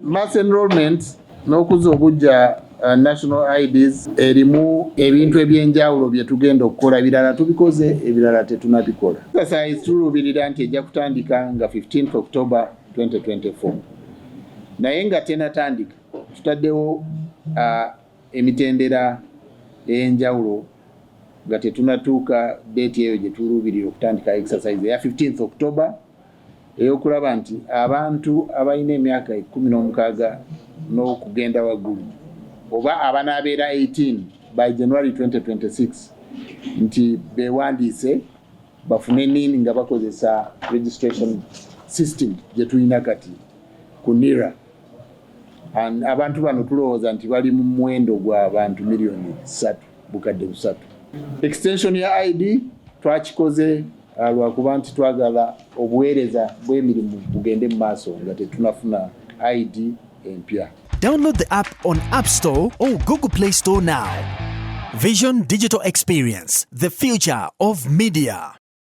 mass enrollment n'okuza obujja national IDs erimu ebintu ebyenjawulo bye tugenda okukola, ebirala tubikoze, ebirala tetunabikola. Exercise tuluubirira nti ejja kutandika nga 15 October 2024. Naye nga tenatandika tutaddewo emitendera ey'enjawulo nga tetunatuuka date eyo gye tuluubirira okutandika exercise ya 15th October ey'okulaba nti abantu abalina emyaka 16 n'okugenda waggulu oba abanaabeera 18 by January 2026 nti beewandiise bafune nini nga bakozesa registration system gye tulina kati ku NIRA. Abantu bano tulowooza nti bali mu muwendo gw'abantu miliyoni 3 bukadde 3. Extension ya ID twakikoze lwakuba nti twagala obuweereza bw'emirimu bugende mu maaso nga tetunafuna ID empya. Download the app on App Store or Google Play Store now. Vision Digital Experience, the future of media.